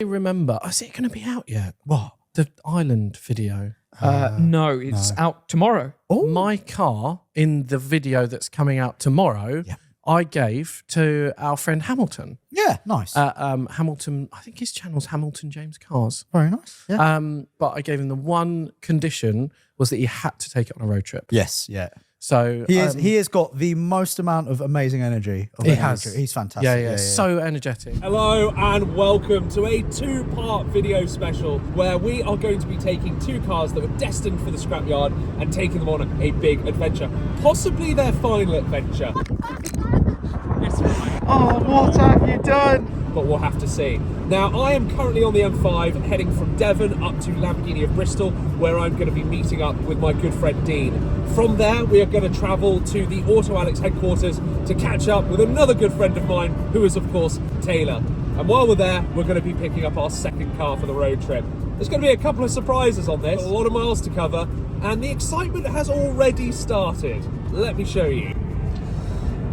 remember, is it going to be out yet? What? The island video? No, it's out tomorrow. Ooh. My car in the video that's coming out tomorrow, I gave to our friend Hamilton. Yeah, nice. Hamilton, I think his channel's Hamilton James Cars. Very nice. Yeah. But I gave him the one condition was that he had to take it on a road trip. Yes, yeah. So he has got the most amount of amazing energy. He's fantastic. Yeah. So energetic. Hello and welcome to a two-part video special where we are going to be taking two cars that were destined for the scrapyard and taking them on a big adventure, possibly their final adventure. Oh, what have you done? But we'll have to see. Now, I am currently on the M5 heading from Devon up to Lamborghini of Bristol, where I'm going to be meeting up with my good friend Dean. From there, we are going to travel to the AutoAlex headquarters to catch up with another good friend of mine, who is, of course, Taylor. And while we're there, we're going to be picking up our second car for the road trip. There's going to be a couple of surprises on this, a lot of miles to cover, and the excitement has already started. Let me show you.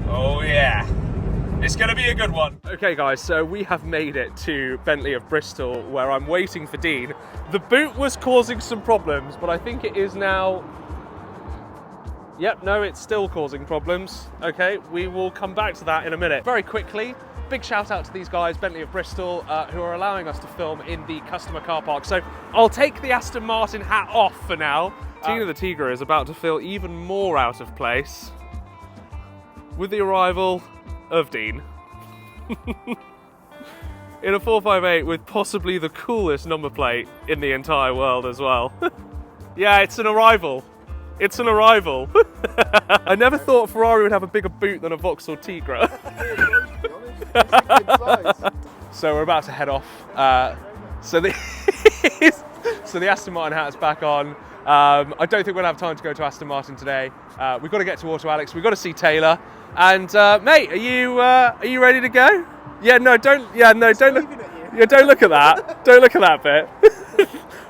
Oh yeah. It's going to be a good one. Okay guys, so we have made it to Bentley of Bristol where I'm waiting for Dean. The boot was causing some problems, but I think it is now... Yep, no, it's still causing problems. Okay, we will come back to that in a minute. Very quickly, big shout out to these guys, Bentley of Bristol, who are allowing us to film in the customer car park. So I'll take the Aston Martin hat off for now. Tina the Tigra is about to feel even more out of place with the arrival of Dean in a 458 with possibly the coolest number plate in the entire world as well. Yeah, it's an arrival. It's an arrival. I never thought Ferrari would have a bigger boot than a Vauxhall Tigra. So we're about to head off. So the Aston Martin hat's back on. I don't think we'll have time to go to Aston Martin today. We've got to get to AutoAlex. We've got to see Taylor. And mate, are you ready to go? Yeah, no, don't look. Yeah, don't look at that. Don't look at that bit.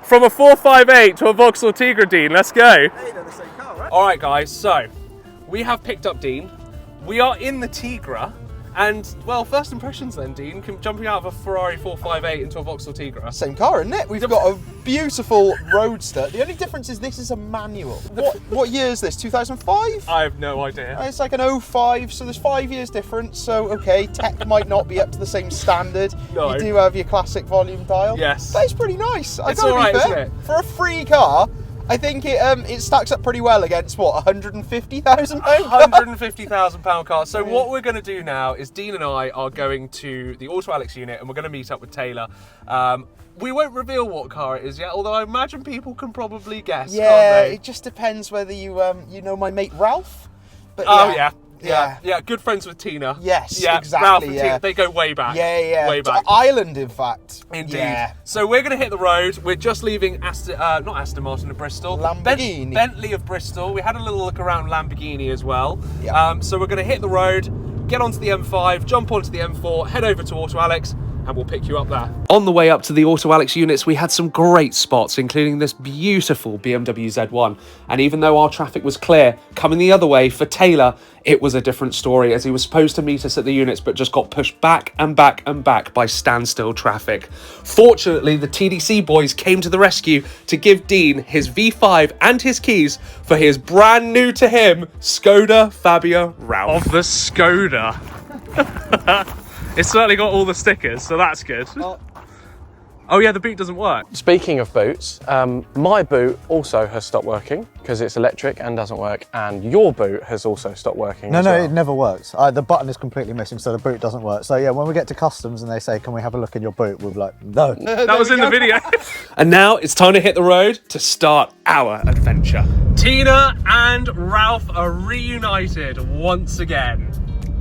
From a 458 to a Vauxhall Tigra, Dean. Let's go. Hey, they're the same car, right? All right, guys. So we have picked up Dean. We are in the Tigra. And, well, first impressions then, Dean, jumping out of a Ferrari 458 into a Vauxhall Tigra. Same car, isn't it? We've got a beautiful roadster. The only difference is this is a manual. What year is this, 2005? I have no idea. It's like an 05, so there's 5 years difference. So, okay, tech might not be up to the same standard. No. You do have your classic volume dial. Yes. But it's pretty nice. It's all right, isn't it? For a free car, I think it stacks up pretty well against, what, £150,000? £150,000 car. So what we're going to do now is Dean and I are going to the AutoAlex unit and we're going to meet up with Taylor. We won't reveal what car it is yet, although I imagine people can probably guess, Yeah, can't they? it just depends whether you know my mate Ralph. But Oh, yeah. Good friends with Tina. Yes, yeah, exactly, Ralph and yeah. Tina, they go way back. Yeah. Way back. Ireland, in fact. Indeed. Yeah. So we're going to hit the road. We're just leaving not Aston Martin of Bristol. Lamborghini. Bentley of Bristol. We had a little look around Lamborghini as well. Yeah. So we're going to hit the road, get onto the M5, jump onto the M4, head over to AutoAlex, and we'll pick you up there. On the way up to the AutoAlex units, we had some great spots, including this beautiful BMW Z1. And even though our traffic was clear, coming the other way for Taylor, it was a different story, as he was supposed to meet us at the units, but just got pushed back and back and back by standstill traffic. Fortunately, the TDC boys came to the rescue to give Dean his V5 and his keys for his brand new to him Skoda Fabia Ralph. Of the Skoda. It's certainly got all the stickers, so that's good. Oh yeah, the boot doesn't work. Speaking of boots, my boot also has stopped working because it's electric and doesn't work, and your boot has also stopped working. No, as well. it never works. The button is completely missing, so the boot doesn't work. So yeah, when we get to customs and they say, can we have a look in your boot? We'll be like, no. That was in the video. And now it's time to hit the road to start our adventure. Tina and Ralph are reunited once again.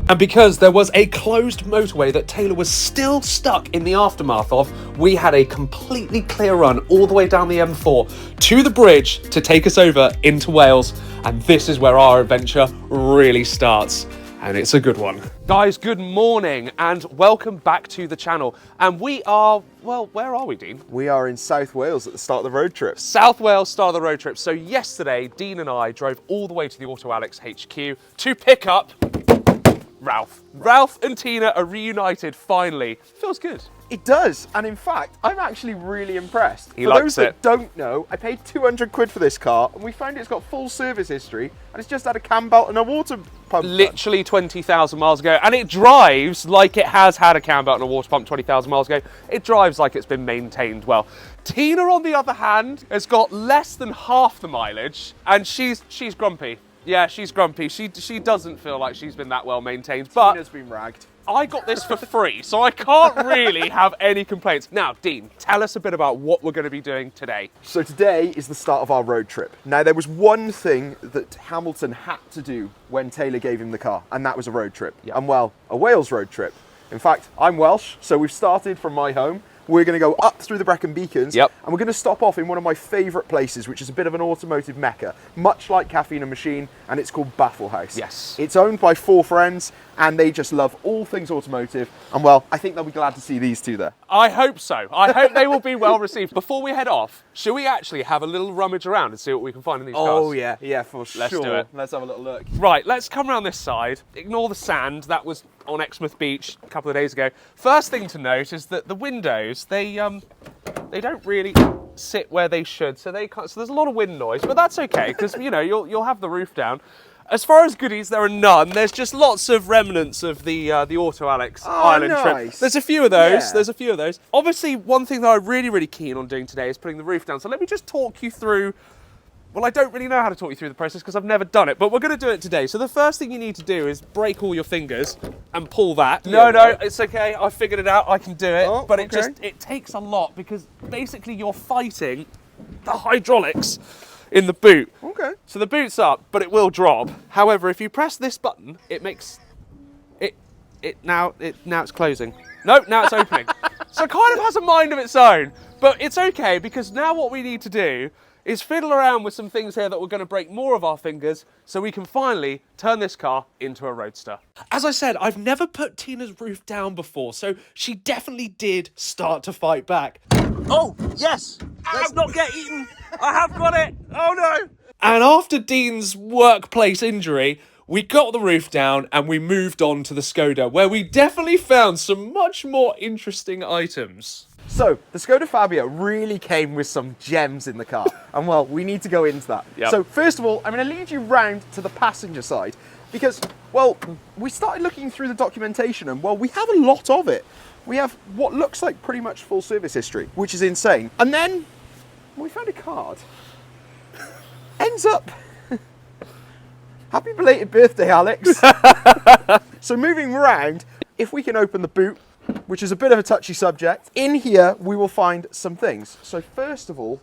And because there was a closed motorway that Taylor was still stuck in the aftermath of, we had a completely clear run all the way down the M4 to the bridge to take us over into Wales. And this is where our adventure really starts. And it's a good one. Guys, good morning and welcome back to the channel. And we are, well, where are we, Dean? We are in South Wales at the start of the road trip. South Wales, start of the road trip. So yesterday, Dean and I drove all the way to the AutoAlex HQ to pick up Ralph. Ralph and Tina are reunited finally. Feels good. It does, and in fact, I'm actually really impressed. He For likes those that it. don't know, I paid 200 quid for this car, and we found it's got full service history, and it's just had a cam belt and a water pump. Literally 20,000 miles ago, and it drives like it has had a cam belt and a water pump 20,000 miles ago. It drives like it's been maintained well. Tina, on the other hand, has got less than half the mileage, and she's grumpy. Yeah, she's grumpy. She doesn't feel like she's been that well maintained, but Tina's been ragged. I got this for free, so I can't really have any complaints. Now, Dean, tell us a bit about what we're going to be doing today. So today is the start of our road trip. Now, there was one thing that Hamilton had to do when Taylor gave him the car, and that was a road trip. Yep. And well, a Wales road trip. In fact, I'm Welsh, so we've started from my home. We're going to go up through the Brecon Beacons, Yep. and we're going to stop off in one of my favourite places, which is a bit of an automotive mecca, much like Caffeine and Machine, and it's called Baff House. Yes. It's owned by 4 friends, and they just love all things automotive, and well, I think they'll be glad to see these two there. I hope so. I hope they will be well received. Before we head off, shall we actually have a little rummage around and see what we can find in these cars? Oh yeah, for sure. Let's do it. Let's have a little look. Right, let's come around this side. Ignore the sand. That was on Exmouth Beach a couple of days ago. First thing to note is that the windows, they don't really sit where they should. So there's a lot of wind noise, but that's okay because you know you'll have the roof down. As far as goodies, there are none. There's just lots of remnants of the AutoAlex island trip. nice. There's a few of those. Yeah. There's a few of those. Obviously, one thing that I'm really keen on doing today is putting the roof down. So let me just talk you through. Well, I don't really know how to talk you through the process because I've never done it, but we're going to do it today. So the first thing you need to do is break all your fingers and pull that. No, it's okay. I figured it out. I can do it. Oh, but okay. it takes a lot because basically you're fighting the hydraulics in the boot. Okay. So the boot's up, but it will drop. However, if you press this button, it makes now it's closing. No, now it's opening. So it kind of has a mind of its own, but it's okay because now what we need to do is fiddle around with some things here that we're going to break more of our fingers so we can finally turn this car into a roadster. As I said, I've never put Tina's roof down before, so she definitely did start to fight back. Oh, yes. Let's not get eaten. I have got it. Oh no. And after Dean's workplace injury, we got the roof down and we moved on to the Skoda, where we definitely found some much more interesting items. So, the Skoda Fabia really came with some gems in the car. And well, we need to go into that. Yep. So, first of all, I'm going to lead you round to the passenger side because, well, we started looking through the documentation and, well, we have a lot of it. We have what looks like pretty much full service history, which is insane. And then we found a card. Ends up. Happy belated birthday, Alex. So, moving around, if we can open the boot, which is a bit of a touchy subject. In here, we will find some things. So first of all,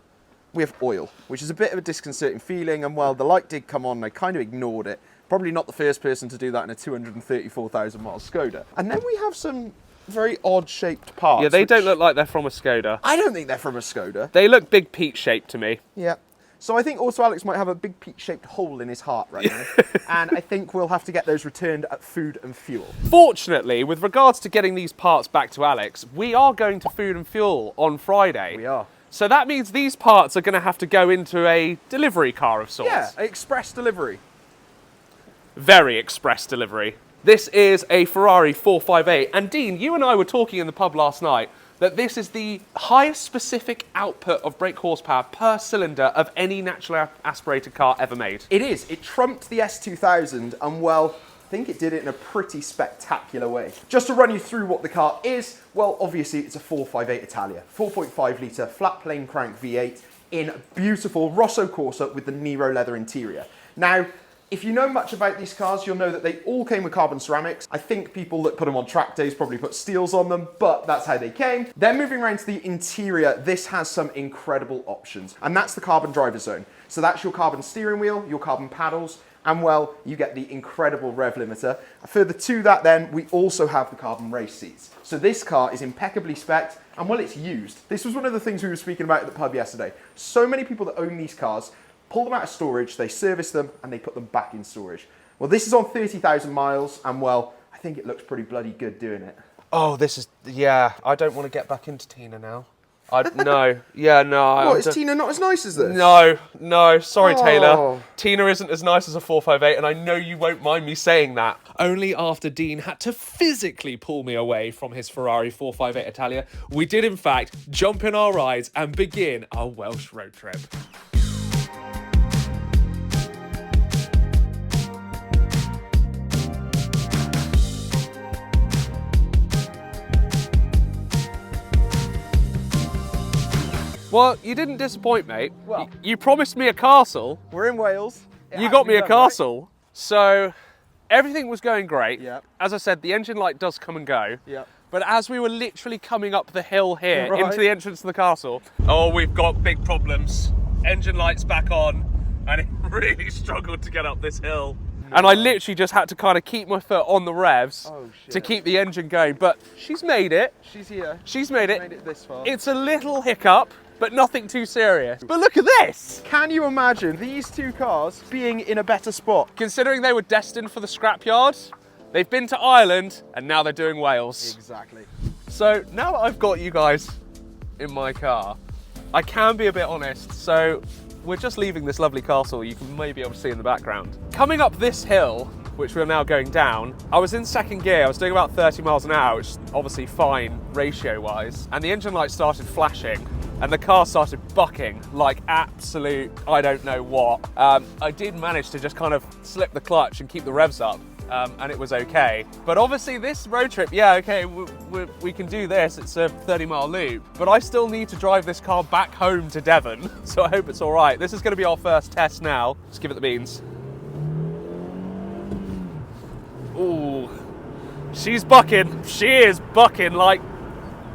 we have oil, which is a bit of a disconcerting feeling. And well, the light did come on, and I kind of ignored it. Probably not the first person to do that in a 234,000 mile Skoda. And then we have some very odd shaped parts. Yeah, they which don't look like they're from a Skoda. I don't think they're from a Skoda. They look Big Pete shaped to me. Yeah. So I think AutoAlex might have a big peach-shaped hole in his heart right now. And I think we'll have to get those returned at Food and Fuel. Fortunately, with regards to getting these parts back to Alex, we are going to Food and Fuel on Friday. We are. So that means these parts are going to have to go into a delivery car of sorts. Yeah, express delivery. Very express delivery. This is a Ferrari 458. And Dean, you and I were talking in the pub last night that this is the highest specific output of brake horsepower per cylinder of any naturally aspirated car ever made. It is. It trumped the S2000 and, well, I think it did it in a pretty spectacular way. Just to run you through what the car is, well, obviously it's a 458 Italia. 4.5 litre flat plane crank V8 in beautiful Rosso Corsa with the Nero leather interior. Now, if you know much about these cars, you'll know that they all came with carbon ceramics. I think people that put them on track days probably put steels on them, but that's how they came. Then moving around to the interior, this has some incredible options, and that's the carbon driver zone. So that's your carbon steering wheel, your carbon paddles, and well, you get the incredible rev limiter. Further to that then, we also have the carbon race seats. So this car is impeccably spec'd, and well, it's used. This was one of the things we were speaking about at the pub yesterday. So many people that own these cars pull them out of storage, they service them, and they put them back in storage. Well, this is on 30,000 miles, and well, I think it looks pretty bloody good doing it. Oh, this is, yeah, I don't want to get back into Tina now. No. Yeah, no. What, is Tina not as nice as this? No. Sorry, Taylor. Oh. Tina isn't as nice as a 458, and I know you won't mind me saying that. Only after Dean had to physically pull me away from his Ferrari 458 Italia, we did in fact jump in our rides and begin our Welsh road trip. Well, you didn't disappoint, mate. Well, you promised me a castle. we're in Wales. You got me a castle. So everything was going great. Yep. As I said, the engine light does come and go. Yep. But as we were literally coming up the hill here Right. into the entrance to the castle, oh, we've got big problems. Engine light's back on, and it really struggled to get up this hill. And I literally just had to kind of keep my foot on the revs to keep the engine going. But she's made it. She's here. She's made it. Made it this far. It's a little hiccup, but nothing too serious. But look at this! Can you imagine these two cars being in a better spot? Considering they were destined for the scrapyard, they've been to Ireland, and now they're doing Wales. Exactly. So now that I've got you guys in my car, I can be a bit honest. So we're just leaving this lovely castle you can maybe able to see in the background. Coming up this hill, which we're now going down, I was in second gear. I was doing about 30 miles an hour, which is obviously fine ratio-wise, and the engine light started flashing and the car started bucking like absolute I don't know what. I did manage to just kind of slip the clutch and keep the revs up, and it was okay. But obviously this road trip, yeah, okay, we can do this. It's a 30-mile loop, but I still need to drive this car back home to Devon, so I hope it's all right. This is going to be our first test now. Let's give it the beans. Ooh, she's bucking. She is bucking like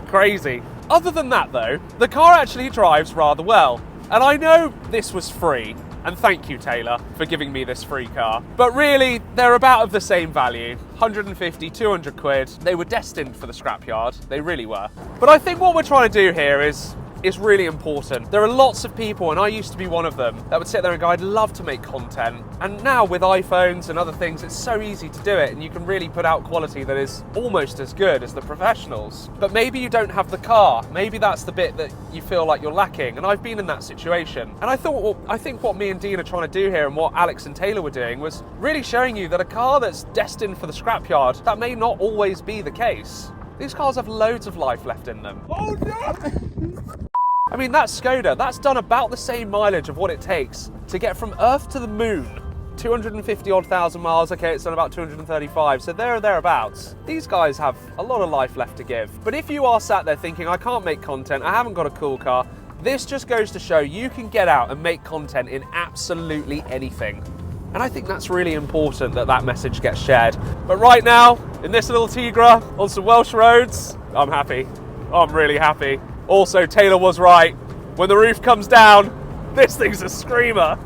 crazy. Other than that though, the car actually drives rather well. And I know this was free, and thank you Taylor for giving me this free car. But really, they're about of the same value. 150, 200 quid. They were destined for the scrapyard. They really were. But I think what we're trying to do here is really important. There are lots of people, and I used to be one of them, that would sit there and go, I'd love to make content. And now with iPhones and other things, it's so easy to do it, and you can really put out quality that is almost as good as the professionals. But maybe you don't have the car. Maybe that's the bit that you feel like you're lacking. And I've been in that situation. And I think what me and Dean are trying to do here, and what Alex and Taylor were doing, was really showing you that a car that's destined for the scrapyard, that may not always be the case. These cars have loads of life left in them. Oh no! I mean, that Skoda, that's done about the same mileage of what it takes to get from Earth to the moon. 250 odd thousand miles, okay, it's done about 235, so there or thereabouts. These guys have a lot of life left to give. But if you are sat there thinking, I can't make content, I haven't got a cool car, this just goes to show you can get out and make content in absolutely anything. And I think that's really important that that message gets shared. But right now, in this little Tigra, on some Welsh roads, I'm happy. I'm really happy. Also, Taylor was right. When the roof comes down, this thing's a screamer.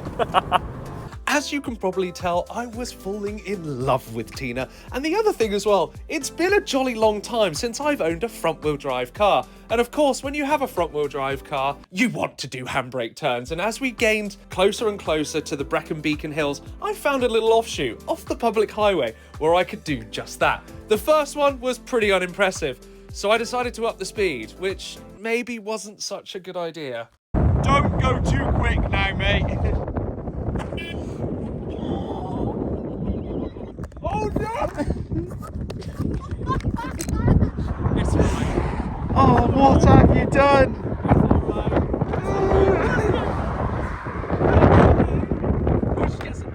As you can probably tell, I was falling in love with Tina. And the other thing as well, it's been a jolly long time since I've owned a front-wheel drive car. And of course, when you have a front-wheel drive car, you want to do handbrake turns. And as we gained closer and closer to the Brecon Beacon Hills, I found a little offshoot off the public highway where I could do just that. The first one was pretty unimpressive, so I decided to up the speed, which maybe wasn't such a good idea. Don't go too quick now, mate. Oh no! It's fine. Oh, what have you done?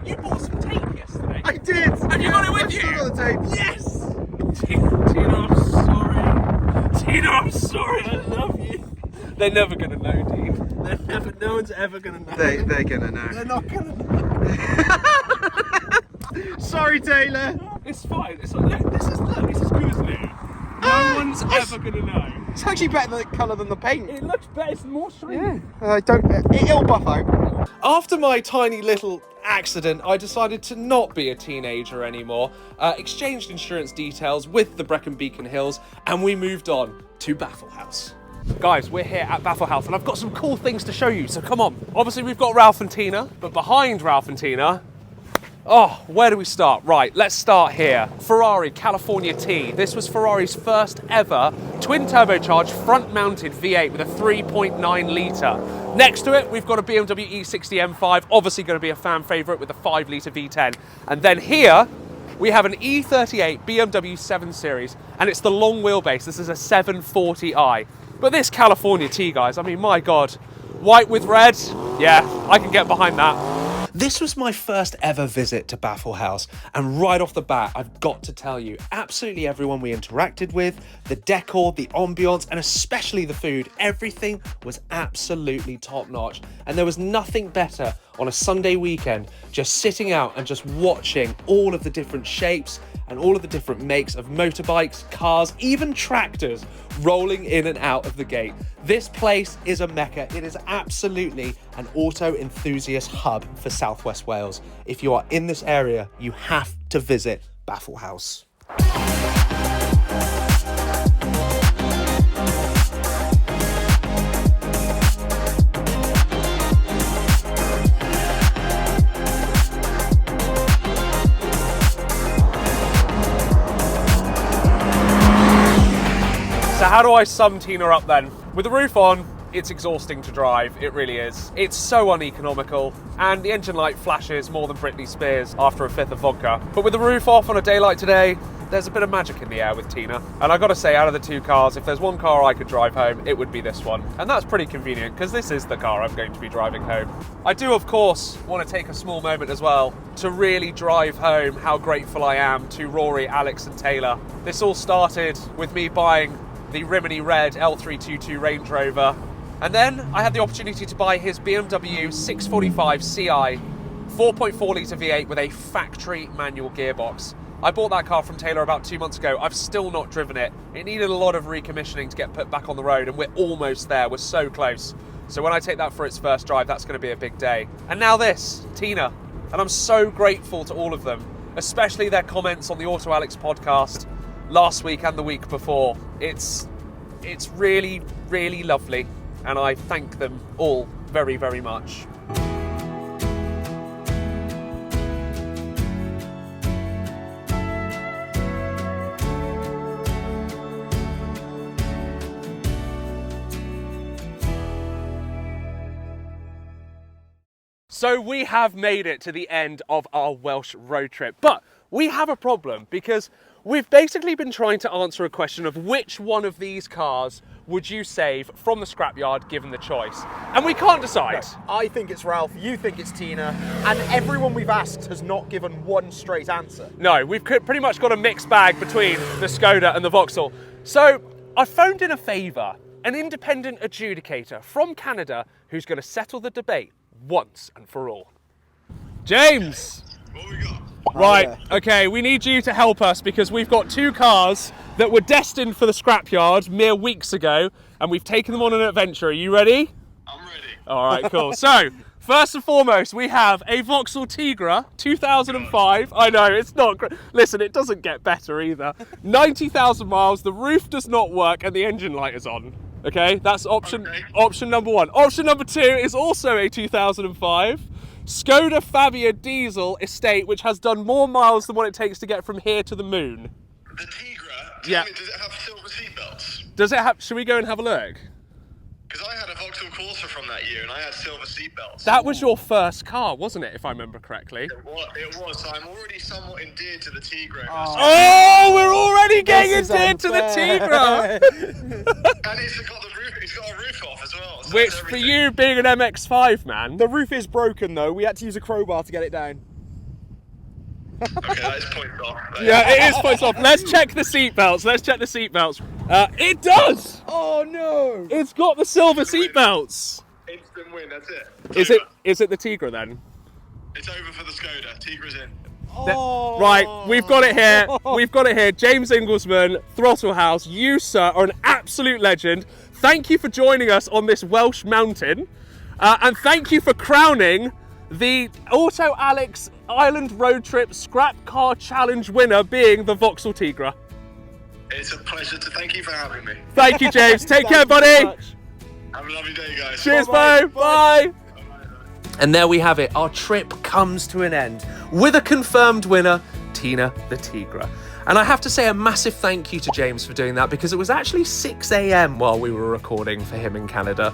You bought some tape yesterday. I did! Have you got it with you? Still got the tape. Yes! Tina, I'm sorry. Tina, I'm sorry. I love you. They're never gonna know, Dean. They're never. No one's ever gonna know. They're gonna know. They're not gonna know. Sorry, Taylor. It's fine. It's like, this is good, isn't it? No one's ever gonna know. It's actually better the colour than the paint. It looks better. It's more shiny. Yeah. It'll buff out. After my tiny little accident, I decided to not be a teenager anymore, exchanged insurance details with the Brecon Beacon Hills, and we moved on to Baffle House. Guys, we're here at Baffle House, and I've got some cool things to show you, so come on. Obviously, we've got Ralph and Tina, but behind Ralph and Tina, Oh, where do we start? Right, let's start here. Ferrari California T. This was Ferrari's first ever twin turbocharged front mounted V8 with a 3.9 litre. Next to it, we've got a BMW E60 M5, obviously going to be a fan favourite with a 5 litre V10. And then here, we have an E38 BMW 7 Series, and it's the long wheelbase. This is a 740i. But this California T, guys, I mean, my God. White with red, yeah, I can get behind that. This was my first ever visit to Baff House, and right off the bat, I've got to tell you, absolutely everyone we interacted with, the decor, the ambiance, and especially the food, everything was absolutely top notch. And there was nothing better on a Sunday weekend, just sitting out and just watching all of the different shapes and all of the different makes of motorbikes, cars, even tractors rolling in and out of the gate. This place is a mecca. It is absolutely an auto enthusiast hub for Southwest Wales. If you are in this area, you have to visit Baff House. So how do I sum Tina up then? With the roof on, it's exhausting to drive, it really is. It's so uneconomical, and the engine light flashes more than Britney Spears after a fifth of vodka. But with the roof off on a day like today, there's a bit of magic in the air with Tina. And I gotta say, out of the two cars, if there's one car I could drive home, it would be this one. And that's pretty convenient, because this is the car I'm going to be driving home. I do, of course, want to take a small moment as well to really drive home how grateful I am to Rory, Alex and Taylor. This all started with me buying the Rimini Red L322 Range Rover, and then I had the opportunity to buy his BMW 645 Ci 4.4 litre V8 with a factory manual gearbox. I bought that car from Taylor about 2 months ago. I've still not driven it. It needed a lot of recommissioning to get put back on the road, and we're almost there. We're so close. So when I take that for its first drive, that's going to be a big day. And now this, Tina. And I'm so grateful to all of them, especially their comments on the AutoAlex podcast last week and the week before. It's really, really lovely, and I thank them all very, very much. So we have made it to the end of our Welsh road trip, but we have a problem because we've basically been trying to answer a question of which one of these cars would you save from the scrapyard given the choice? And we can't decide. No, I think it's Ralph, you think it's Tina, and everyone we've asked has not given one straight answer. No, we've pretty much got a mixed bag between the Skoda and the Vauxhall. So I phoned in a favour, an independent adjudicator from Canada who's going to settle the debate once and for all. James! What we got? Right, okay, we need you to help us because we've got two cars that were destined for the scrapyard mere weeks ago, and we've taken them on an adventure. Are you ready? I'm ready. All right, cool. So, first and foremost, we have a Vauxhall Tigra 2005. I know, it's not great. Listen, it doesn't get better either. 90,000 miles, the roof does not work, and the engine light is on. Okay, that's option number one. Option number two is also a 2005. Skoda Fabia diesel estate, which has done more miles than what it takes to get from here to the moon. The Tigra, Yeah. does it have silver seatbelts? Does it have, should we go and have a look? Because I had a Vauxhall Corsa from that year and I had silver seatbelts. That was your first car, wasn't it, if I remember correctly? It was, so I'm already somewhat endeared to the Tigra. Oh, we're already getting endeared to the Tigra! And it's got a roof off as well. So Which, that's for everything. you being an MX-5 man, The roof is broken though. We had to use a crowbar to get it down. Okay, that is points off. yeah, it is points off. Let's check the seatbelts. It does! Oh no! It's got the silver seatbelts. Instant win, that's it. Is it the Tigra then? It's over for the Skoda. Tigra's in. Oh. Right, we've got it here. We've got it here. James Inglesman, Throttle House. You, sir, are an absolute legend. Thank you for joining us on this Welsh mountain. And thank you for crowning the AutoAlex Island Road Trip Scrap Car Challenge winner being the Vauxhall Tigra. It's a pleasure to thank you for having me. Thank you, James. Take care, Thank you so buddy. much. Have a lovely day, guys. Cheers, Bye-bye. Bo. Bye. Bye-bye. And there we have it. Our trip comes to an end with a confirmed winner, Tina the Tigra. And I have to say a massive thank you to James for doing that, because it was actually 6 a.m. while we were recording for him in Canada.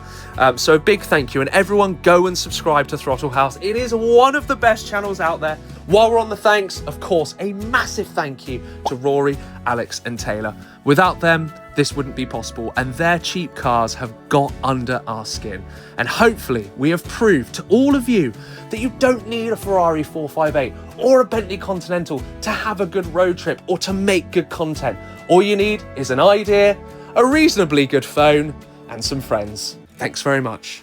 So a big thank you, and everyone go and subscribe to Throttle House. It is one of the best channels out there. While we're on the thanks, of course, a massive thank you to Rory, Alex and Taylor. Without them, this wouldn't be possible, and their cheap cars have got under our skin. And hopefully we have proved to all of you that you don't need a Ferrari 458 or a Bentley Continental to have a good road trip or to make good content. All you need is an idea, a reasonably good phone, and some friends. Thanks very much.